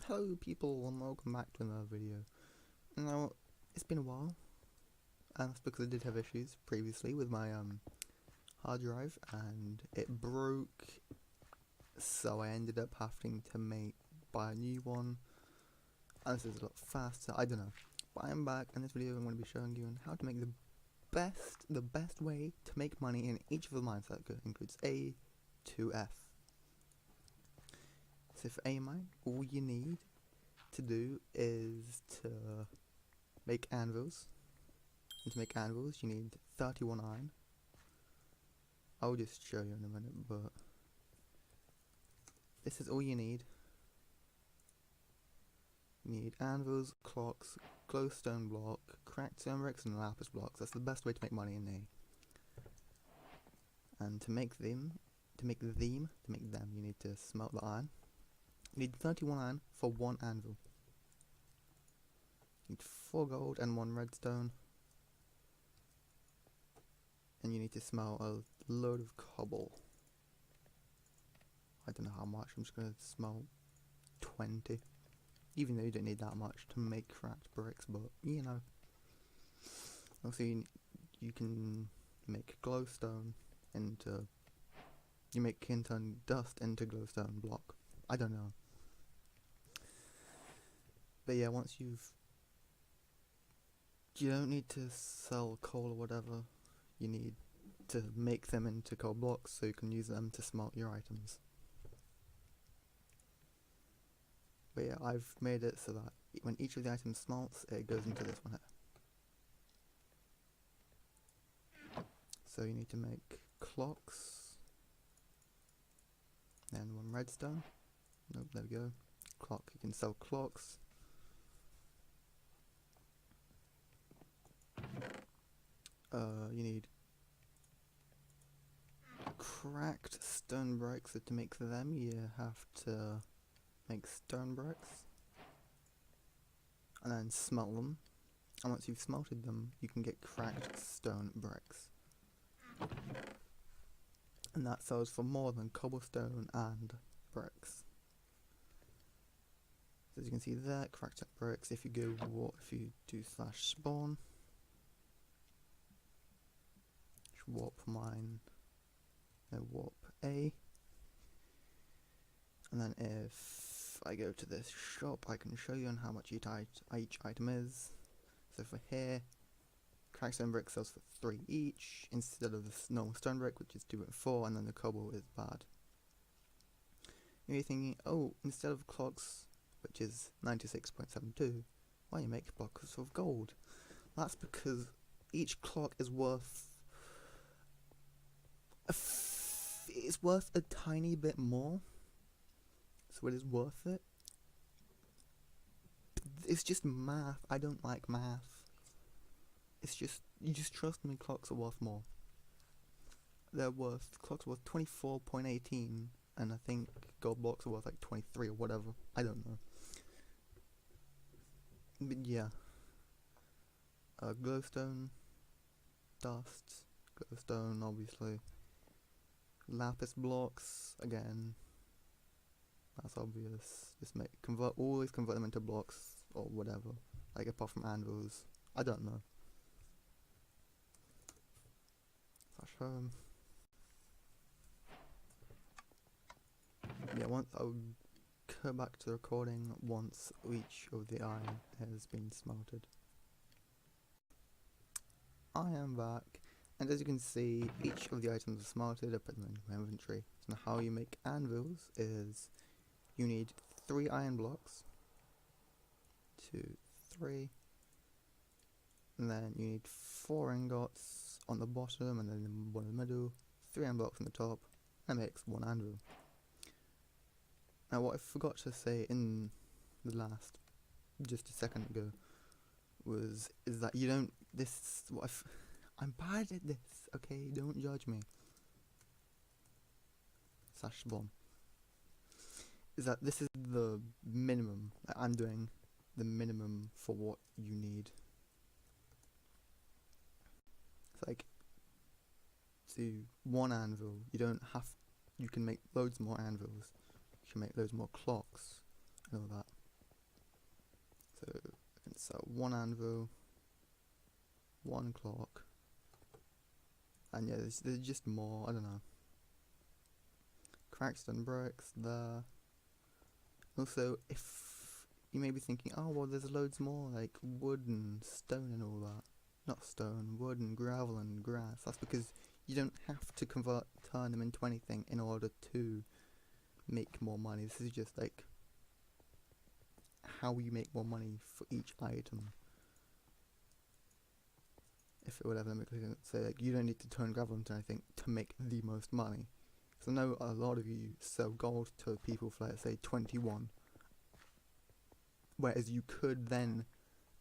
Hello people and welcome back to another video. Now, it's been a while, and that's because I did have issues previously with my hard drive and it broke, so I ended up having to buy a new one, and this is a lot faster, I don't know. But I'm back, and this video I'm going to be showing you on how to make the best way to make money in each of the mines that includes A to F. So for A mine, all you need to do is to make anvils. And to make anvils you need 31 iron. I'll just show you in a minute, but this is all you need. You need anvils, clocks, glowstone block, cracked stone bricks and lapis blocks. That's the best way to make money in A. And to make them, you need to smelt the iron. You need 31 iron for 1 anvil. You need 4 gold and 1 redstone. And you need to smelt a load of cobble. I don't know how much, I'm just going to smelt 20. Even though you don't need that much to make cracked bricks, but you know. Also you can make glowstone into, can turn dust into glowstone block. I don't know. But yeah, you don't need to sell coal or whatever, you need to make them into coal blocks so you can use them to smelt your items. But yeah, I've made it so that when each of the items smelts, it goes into this one here. So you need to make clocks, then 1 redstone. Nope, there we go. Clock, you can sell clocks. You need cracked stone bricks, so to make them you have to make stone bricks and then smelt them, and once you've smelted them you can get cracked stone bricks, and that sells for more than cobblestone and bricks. So as you can see there, cracked bricks, if you do /spawn warp mine, no, warp A, and then if I go to this shop I can show you on how much each item is. So for here, cracked stone brick sells for 3 each instead of the normal stone brick, which is 2 and 4, and then the cobble is bad. You're thinking, oh, instead of clocks, which is 96.72, why you make blocks of gold? That's because each clock is worth a tiny bit more, so it is worth it. It's just math. I don't like math. It's just, you just trust me, clocks are worth more. Clocks are worth 24.18, and I think gold blocks are worth like 23 or whatever. I don't know. But yeah. Glowstone, dust, glowstone obviously. Lapis blocks, again, that's obvious. Just always convert them into blocks or whatever, like apart from anvils. I don't know. Slash home. Yeah, I'll go back to the recording once each of the iron has been smelted. I am back. And as you can see, each of the items are smelted. I put them in my inventory. So now how you make anvils is you need 3 iron blocks, 2, 3, and then you need 4 ingots on the bottom, and then 1 in the middle, 3 iron blocks on the top. That makes 1 anvil. Now what I forgot to say in the last, just a second ago, is that you don't, I'm bad at this, okay, don't judge me. /bomb. Is that this is the minimum, I'm doing the minimum for what you need. It's like, so 1 anvil, you can make loads more anvils, you can make loads more clocks, and all that. So I can sell one anvil, one clock, and yeah, there's just more, I don't know. Crackstone bricks there. Also, if you may be thinking, oh well, there's loads more like wood and stone and all that. Not stone, wood and gravel and grass. That's because you don't have to turn them into anything in order to make more money. This is just like how you make more money for each item. If it would ever make sense. So like, you don't need to turn gravel into anything to make the most money. So I know a lot of you sell gold to people for, let's say, 21. Whereas you could then,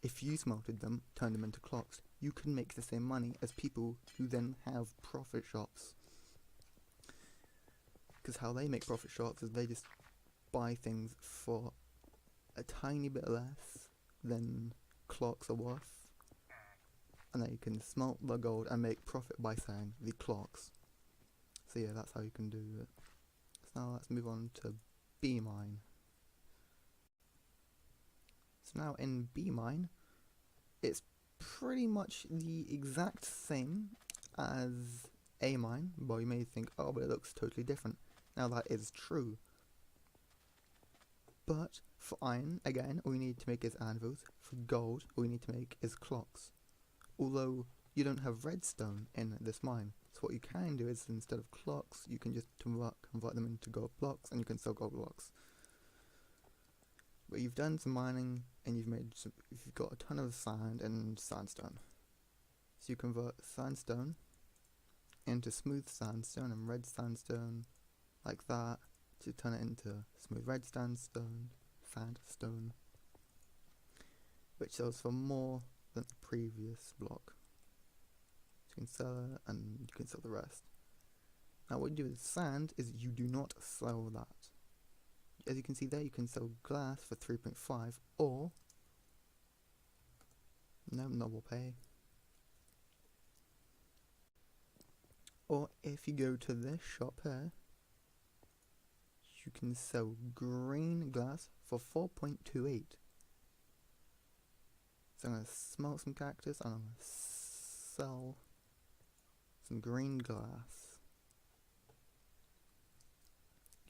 if you smelted them, turn them into clocks, you could make the same money as people who then have profit shops. Because how they make profit shops is they just buy things for a tiny bit less than clocks are worth. And they can smelt the gold and make profit by selling the clocks. So yeah, that's how you can do it. So now let's move on to B mine. So now in B mine, it's pretty much the exact same as A mine. Well, you may think, oh, but it looks totally different. Now that is true. But for iron, again, all you need to make is anvils. For gold, all you need to make is clocks. Although you don't have redstone in this mine. So what you can do is, instead of clocks, you can just convert them into gold blocks, and you can sell gold blocks. But you've done some mining, and you've got a ton of sand and sandstone. So you convert sandstone into smooth sandstone and red sandstone, like that, to turn it into smooth red sandstone, which sells for more than the previous block. So you can sell it, and you can sell the rest. Now what you do with sand is you do not sell that. As you can see there, you can sell glass for 3.5, or no, normal pay. Or if you go to this shop here, you can sell green glass for 4.28. So I'm going to smelt some cactus, and I'm going to sell some green glass.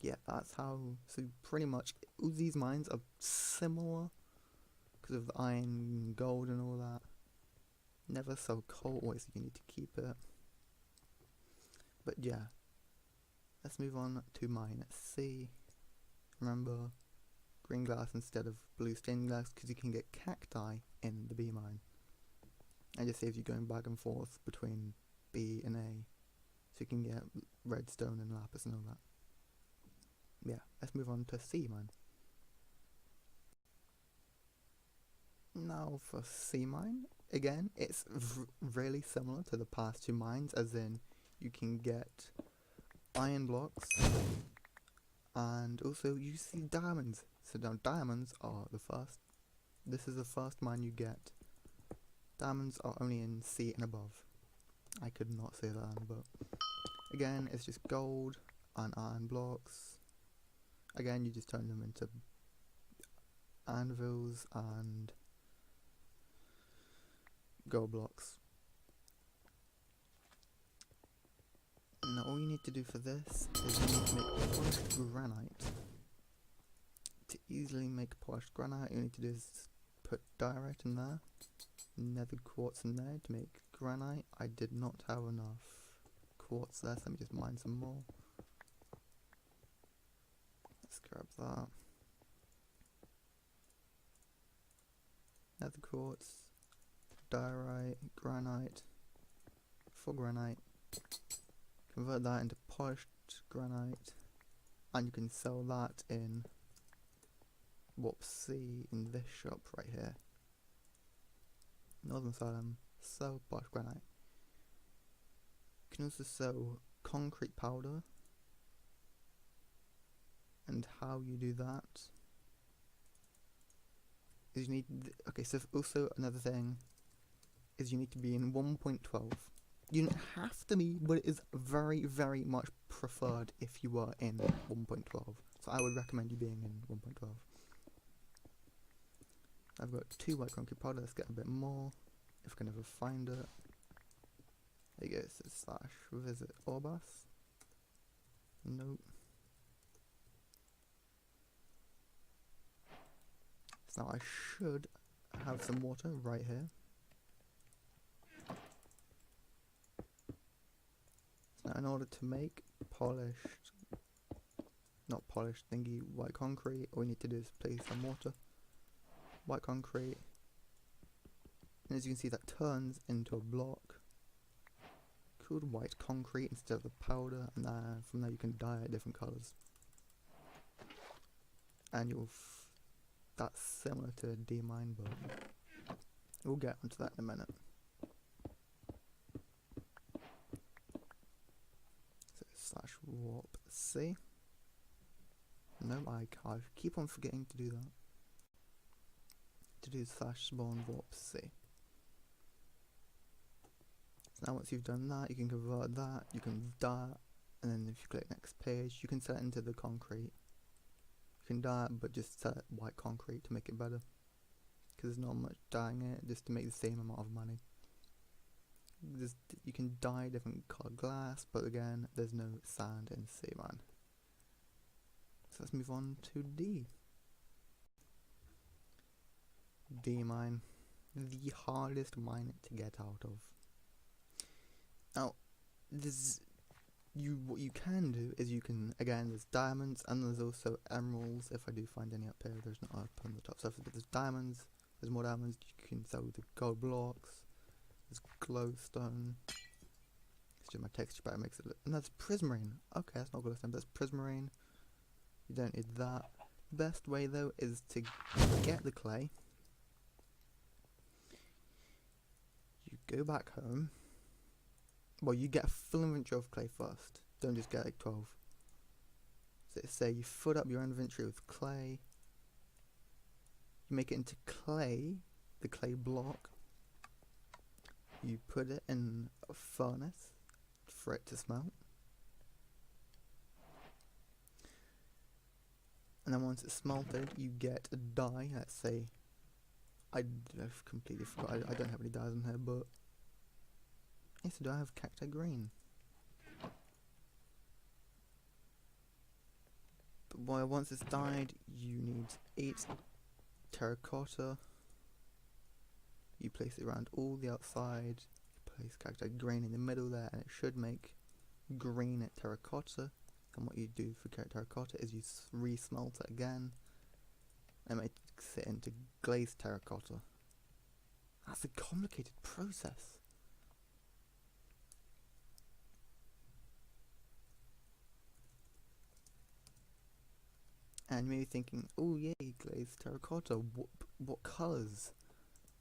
Yeah, that's how, so pretty much all these mines are similar because of the iron, gold and all that. Never sell coal, always you need to keep it. But yeah, let's move on to mine C. Remember, green glass instead of blue stained glass, because you can get cacti in the B mine. And just saves you going back and forth between B and A, so you can get redstone and lapis and all that. Yeah, let's move on to C mine. Now for C mine, again, it's really similar to the past two mines, as in you can get iron blocks, and also you see diamonds. So now diamonds are the first, this is the first mine you get. Diamonds are only in C and above. I could not say that, but again, it's just gold and iron blocks. Again, you just turn them into anvils and gold blocks. Now all you need to do for this is you need to make polished granite. To easily make polished granite, all you need to do is put diorite in there, nether quartz in there to make granite. I did not have enough quartz there, so let me just mine some more. Let's grab that. Nether quartz, diorite, granite, for granite. Convert that into polished granite, and you can sell that in Warp C in this shop right here. Northern Salem, sell polished granite. You can also sell concrete powder, and how you do that is you need, okay, so also another thing is you need to be in 1.12. You don't have to be, but it is very, very much preferred if you are in 1.12. So I would recommend you being in 1.12. I've got 2 white concrete powder. Let's get a bit more if I can ever find it. There you go. So slash visit Orbas. Nope. So now I should have some water right here. So now in order to make not polished thingy white concrete, all we need to do is place some water, white concrete, and as you can see that turns into a block called white concrete instead of the powder, and then from there you can dye it different colours, and that's similar to a D-mine, but we'll get onto that in a minute. So slash warp C. No, I keep on forgetting to do that. To do slash spawn warp C. So now once you've done that, you can convert that, you can dye it, and then if you click next page, you can set it into the concrete. You can dye it, but just set it white concrete to make it better. Because there's not much dyeing it, just to make the same amount of money. You can dye different colored glass, but again, there's no sand in C mine. So let's move on to D. D mine, the hardest mine to get out of. Now, what you can do is you can, again, there's diamonds and there's also emeralds. If I do find any up here, there's not up on the top surface, but there's diamonds. There's more diamonds. You can sell the gold blocks. There's glowstone. It's just my texture pack makes it look. And that's prismarine. Okay, that's not glowstone, that's prismarine. You don't need that. Best way though is to get the clay. You go back home. Well, you get a full inventory of clay first. Don't just get like 12. So say you fill up your inventory with clay. You make it into clay, the clay block. You put it in a furnace for it to smelt. And then once it's smelted, you get a dye. Let's say, I've completely forgot. I don't have any dyes in here, but yes, I do. I have cacti green. But once it's dyed, you need 8 terracotta. You place it around all the outside. You place cacti green in the middle there, and it should make green terracotta. And what you do for terracotta is you re-smelt it again and make it into glazed terracotta. That's a complicated process. And you may be thinking, oh yay, glazed terracotta, what colours?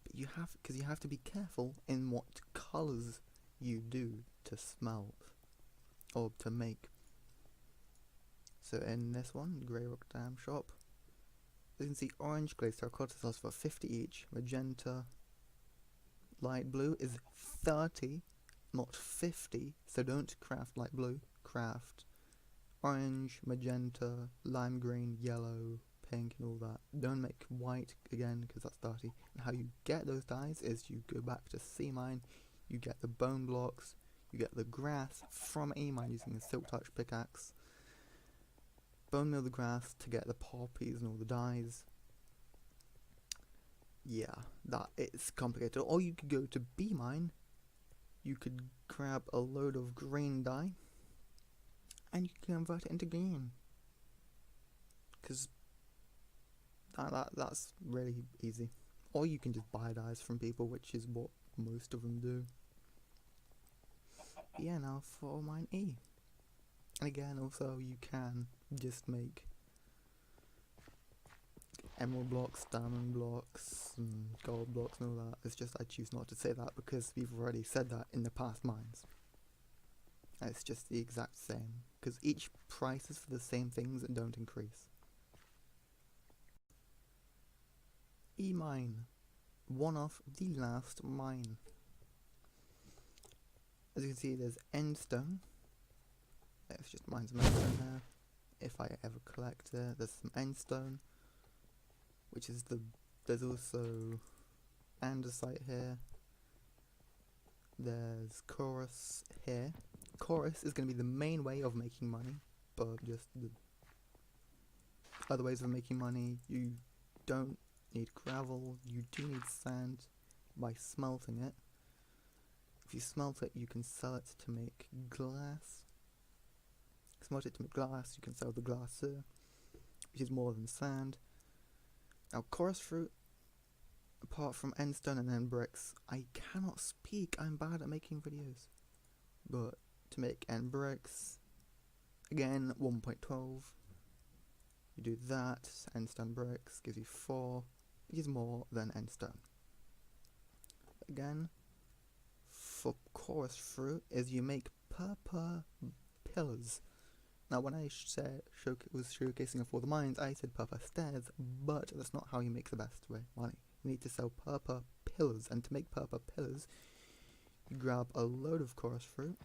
But you have to be careful in what colours you do to smelt or to make. So in this one, Grey Rock Dam Shop, you can see orange glazed terracotta sells for 50 each. Magenta, light blue is 30, not 50. So don't craft light blue, craft orange, magenta, lime green, yellow, pink and all that. Don't make white again because that's 30. And how you get those dyes is you go back to C mine, you get the bone blocks, you get the grass from E mine using a silk touch pickaxe. Bone meal the grass to get the poppies and all the dyes. Yeah, that it's complicated. Or you could go to B mine. You could grab a load of green dye, and you can convert it into green. Because that's really easy. Or you can just buy dyes from people, which is what most of them do. But yeah, now for mine E. And again, also you can just make emerald blocks, diamond blocks, and gold blocks and all that. It's just I choose not to say that because we've already said that in the past mines. And it's just the exact same, because each price is for the same things and don't increase. E mine, one of the last mine. As you can see, there's endstone. Let's just mine some endstone here. If I ever collect it, there's some endstone, which is the There's also andesite here. There's chorus here. Chorus is going to be the main way of making money, but just the other ways of making money, you don't need gravel, you do need sand by smelting it. If you smelt it, you can sell it to make glass. Smelt it to make glass, you can sell the glass, which is more than sand. Now, chorus fruit, apart from endstone and end bricks, I cannot speak, I'm bad at making videos. But to make end bricks, again, 1.12. You do that, endstone bricks gives you 4, which is more than endstone. Again, for chorus fruit, is you make purple pillars. Now, when I was showcasing for the mines, I said purple stairs, but that's not how you make the best money. You need to sell purple pillars, and to make purple pillars, you grab a load of chorus fruit,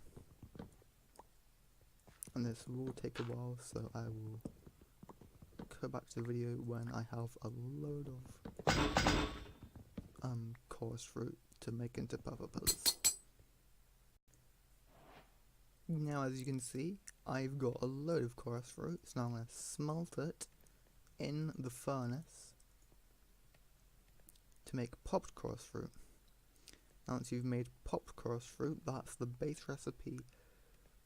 and this will take a while, so I will go back to the video when I have a load of chorus fruit to make into purple pillars. Now, as you can see, I've got a load of chorus fruit, so now I'm going to smelt it in the furnace to make popped chorus fruit. Now, once you've made popped chorus fruit, that's the base recipe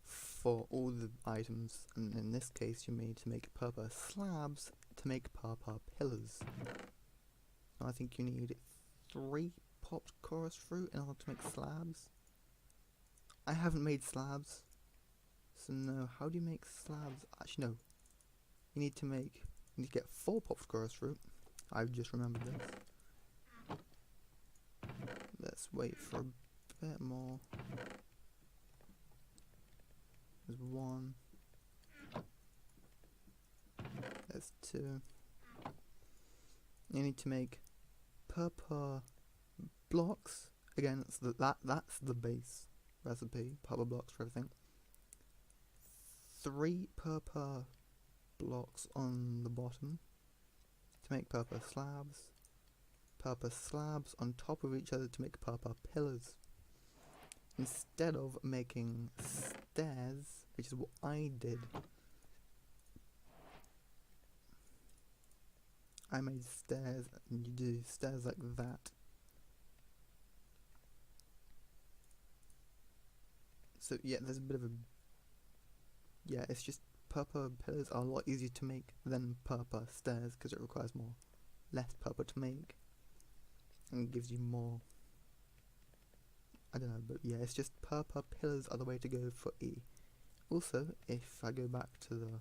for all the items, and in this case you need to make purple slabs to make purple pillars. Now, I think you need 3 popped chorus fruit in order to make slabs. I haven't made slabs, so no. How do you make slabs? Actually, no. You need to get 4 popped chorus fruit. I've just remembered this. Let's wait for a bit more. There's 1. There's 2. You need to make purple blocks. Again, that's the base recipe. Purple blocks for everything. 3 purple blocks on the bottom to make purple slabs. Purple slabs on top of each other to make purple pillars. Instead of making stairs, which is what I did, I made stairs, and you do stairs like that. So yeah, there's a bit of a, yeah, it's just purple pillars are a lot easier to make than purple stairs, because it requires less purple to make, and it gives you more, I don't know, but yeah, it's just purple pillars are the way to go for E. Also, if I go back to the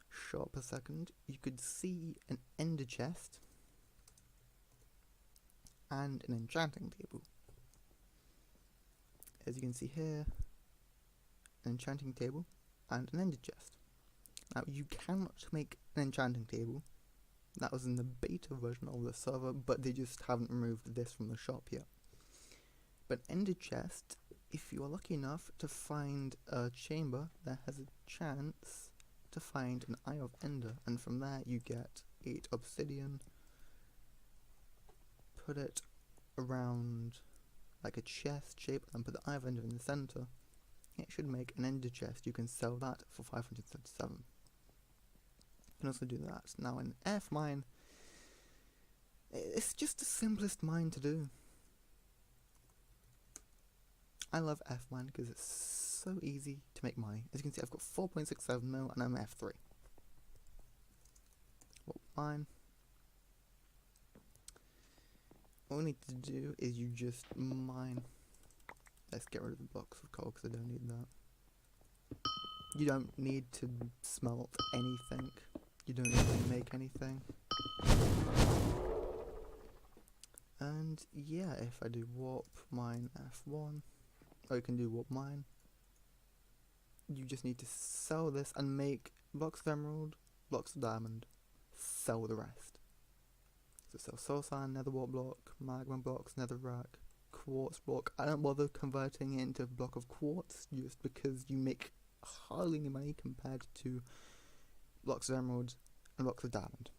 shop a second, you could see an ender chest and an enchanting table. As you can see here, an enchanting table and an ender chest. Now, you cannot make an enchanting table. That was in the beta version of the server, but they just haven't removed this from the shop yet. But ender chest, if you are lucky enough to find a chamber that has a chance to find an Eye of Ender, and from there you get 8 obsidian, put it around like a chest shape, and put the Eye of Ender in the center. It should make an ender chest. You can sell that for 537. You can also do that. Now, an F mine, it's just the simplest mine to do. I love F mine because it's so easy to make money. As you can see, I've got 4.67 mil and I'm F3. What mine? All we need to do is you just mine. Let's get rid of the blocks of coal because I don't need that. You don't need to smelt anything. You don't need to make anything. And yeah, if I do warp mine F1, or you can do warp mine, you just need to sell this and make blocks of emerald, blocks of diamond, sell the rest. So sell soul sand, nether wart block, magma blocks, netherrack, quartz block. I don't bother converting it into a block of quartz just because you make hardly any money compared to blocks of emerald and blocks of diamond.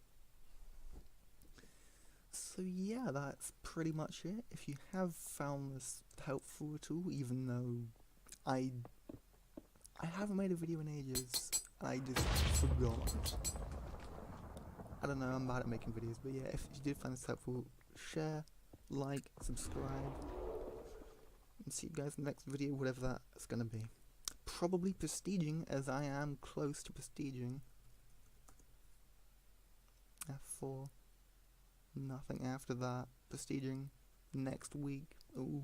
So yeah, that's pretty much it. If you have found this helpful at all, even though I haven't made a video in ages, I just forgot. I don't know, I'm bad at making videos, but yeah, if you did find this helpful, share, like, subscribe, and see you guys in the next video, whatever that's gonna be. Probably prestiging, as I am close to prestiging. F4. Nothing after that. Prestiging next week. Ooh.